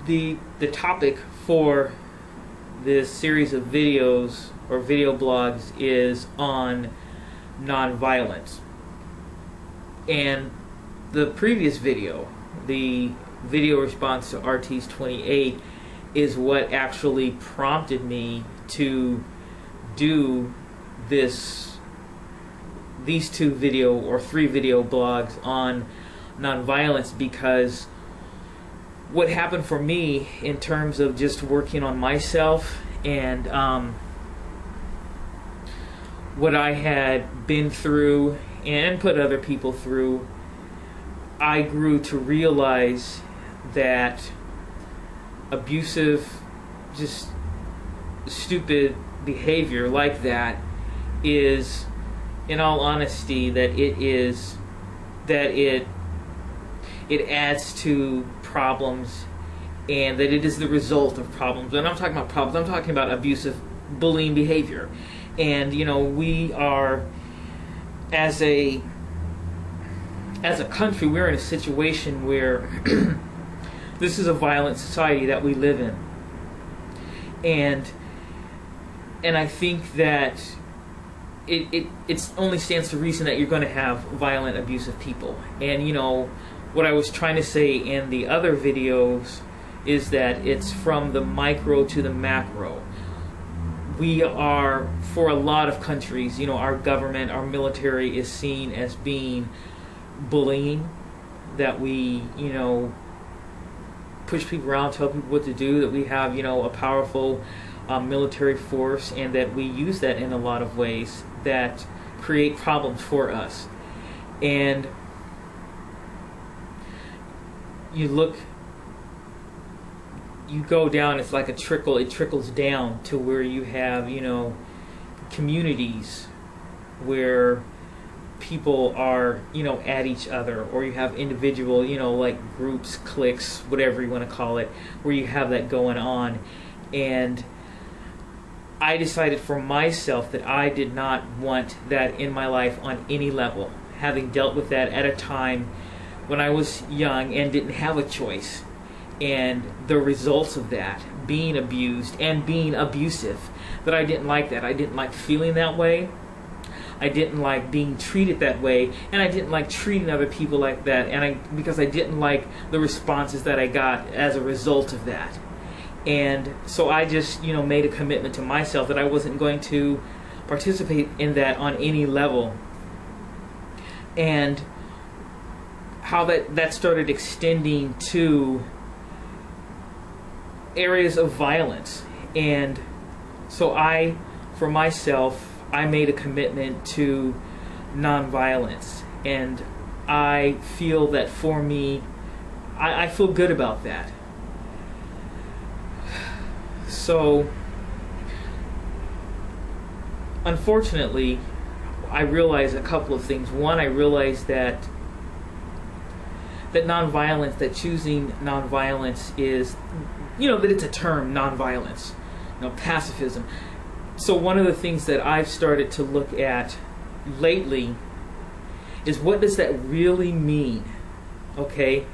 the topic for this series of videos or video blogs is on nonviolence. And the previous video, the video response to RT's 28, is what actually prompted me to do these two video or three video blogs on nonviolence, because what happened for me in terms of just working on myself and what I had been through and put other people through, I grew to realize that abusive, just stupid behavior like that is, in all honesty, that it adds to problems, and that it is the result of problems. And I'm talking about problems, I'm talking about abusive, bullying behavior. And you know, we are, as a country, we're in a situation where this is a violent society that we live in. And I think that it only stands to reason that you're going to have violent, abusive people. And you know, what I was trying to say in the other videos is that it's from the micro to the macro. We are, for a lot of countries, you know, our government, our military is seen as being bullying, that we, you know, push people around, tell people what to do, that we have, you know, a powerful military force, and that we use that in a lot of ways that create problems for us. And you go down, it's like a trickle, it trickles down to where you have, you know, communities where people are, you know, at each other, or you have individual, you know, like groups, cliques, whatever you want to call it, where you have that going on. And I decided for myself that I did not want that in my life on any level, having dealt with that at a time when I was young and didn't have a choice. And the results of that, being abused and being abusive, that I didn't like that. I didn't like feeling that way. I didn't like being treated that way, and I didn't like treating other people like that, and because I didn't like the responses that I got as a result of that. And so I just, you know, made a commitment to myself that I wasn't going to participate in that on any level. And how that started extending to areas of violence. And so for myself, I made a commitment to nonviolence, and I feel that for me, I feel good about that. So unfortunately, I realized a couple of things. One, I realized that nonviolence, that choosing nonviolence is, you know, that it's a term, nonviolence, you know, pacifism. So one of the things that I've started to look at lately is, what does that really mean? Okay?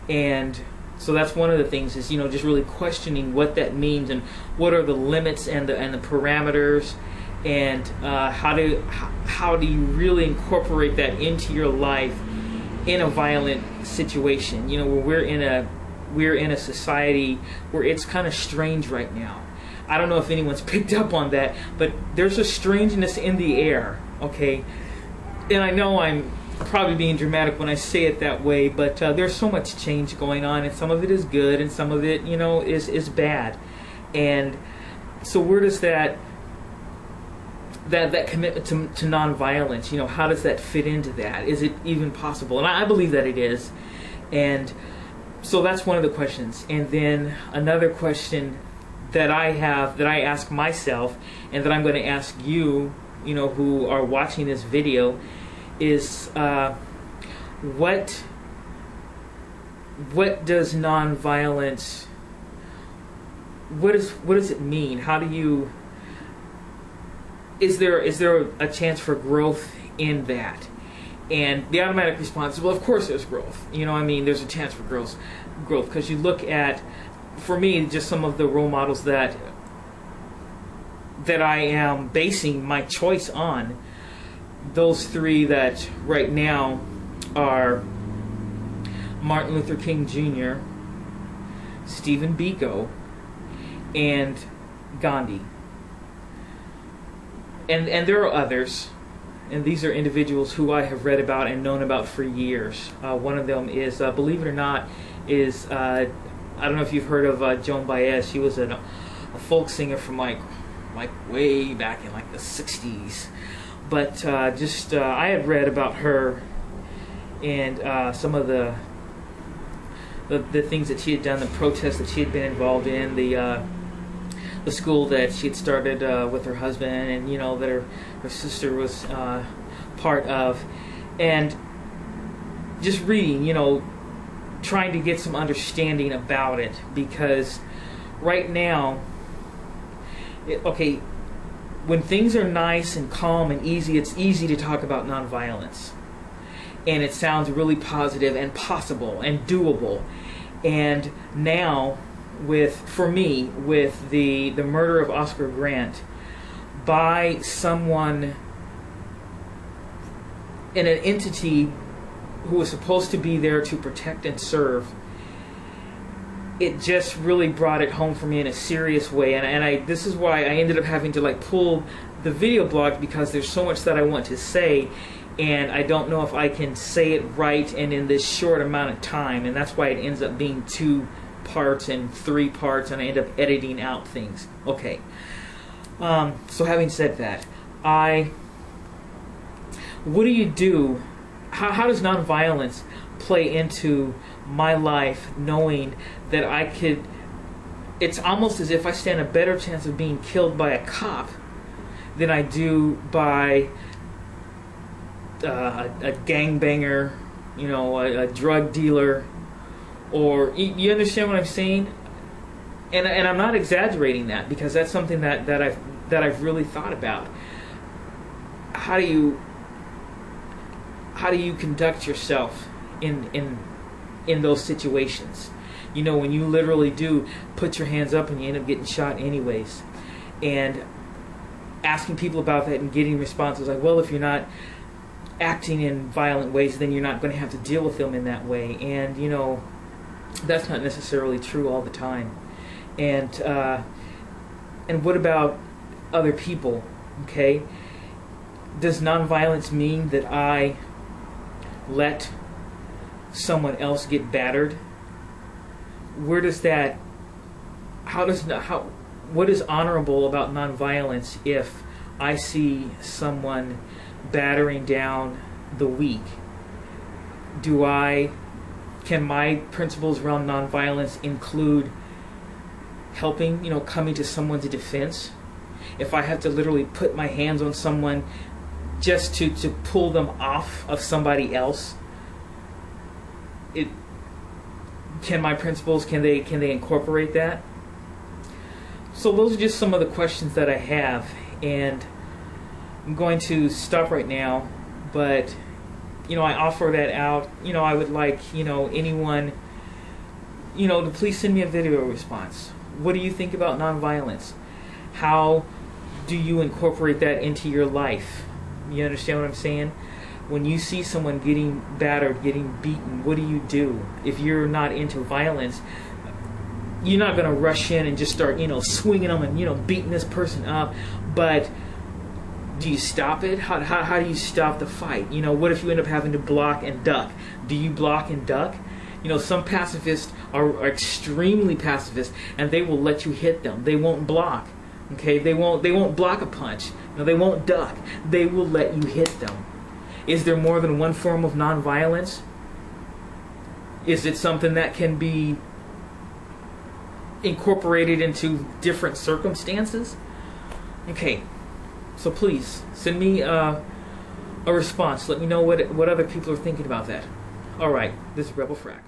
And so that's one of the things, is, you know, just really questioning what that means, and what are the limits and the parameters, and how do you really incorporate that into your life in a violent situation? You know, where we're in a society where it's kind of strange right now. I don't know if anyone's picked up on that, but there's a strangeness in the air, okay? And I know I'm probably being dramatic when I say it that way, but there's so much change going on, and some of it is good, and some of it, you know, is bad. And so where does that commitment to nonviolence, you know, how does that fit into that? Is it even possible? And I believe that it is. And so that's one of the questions. And then another question that I ask myself, and that I'm going to ask you, you know, who are watching this video, is what does nonviolence, what does it mean? How do you, is there a chance for growth in that? And the automatic response is, well, of course there's growth. You know, I mean, there's a chance for growth, because you look at for me, just some of the role models that I am basing my choice on. Those three that right now are Martin Luther King Jr., Stephen Biko, and Gandhi. And there are others, and these are individuals who I have read about and known about for years. One of them is, believe it or not, is I don't know if you've heard of Joan Baez. She was a folk singer from like way back in like the 60s. But I had read about her and some of the things that she had done, the protests that she had been involved in, the school that she had started with her husband, and that her sister was part of, and just reading, trying to get some understanding about it, because right now, when things are nice and calm and easy, it's easy to talk about nonviolence. And it sounds really positive and possible and doable. And now, for me, with the murder of Oscar Grant by someone in an entity who was supposed to be there to protect and serve, it just really brought it home for me in a serious way. And this is why I ended up having to pull the video blog, because there's so much that I want to say, and I don't know if I can say it right and in this short amount of time, and that's why it ends up being 2 parts and 3 parts, and I end up editing out things. Okay. So having said that, what do you do? How does nonviolence play into my life, knowing that it's almost as if I stand a better chance of being killed by a cop than I do by a gangbanger, a drug dealer, or you understand what I'm saying? And I'm not exaggerating that, because that's something that I've really thought about. How do you conduct yourself in those situations? When you literally do put your hands up and you end up getting shot anyways, and asking people about that and getting responses like, well, if you're not acting in violent ways, then you're not going to have to deal with them in that way. And that's not necessarily true all the time. And what about other people? Okay, does nonviolence mean that I let someone else get battered? Where does that? What is honorable about nonviolence if I see someone battering down the weak? Can my principles around nonviolence include helping, coming to someone's defense? If I have to literally put my hands on someone just to pull them off of somebody else, can my principles, can they incorporate that? So those are just some of the questions that I have, and I'm going to stop right now, but I offer that out. I would like anyone to please send me a video response. What do you think about nonviolence? How do you incorporate that into your life? You understand what I'm saying? When you see someone getting battered, getting beaten, what do? If you're not into violence, you're not going to rush in and just start, swinging them and, beating this person up. But do you stop it? How do you stop the fight? What if you end up having to block and duck? Do you block and duck? Some pacifists are extremely pacifist, and they will let you hit them. They won't block. Okay, they won't block a punch. They won't duck. They will let you hit them. Is there more than one form of nonviolence? Is it something that can be incorporated into different circumstances? Okay, so please send me a response. Let me know what other people are thinking about that. All right, this is rebelfrak.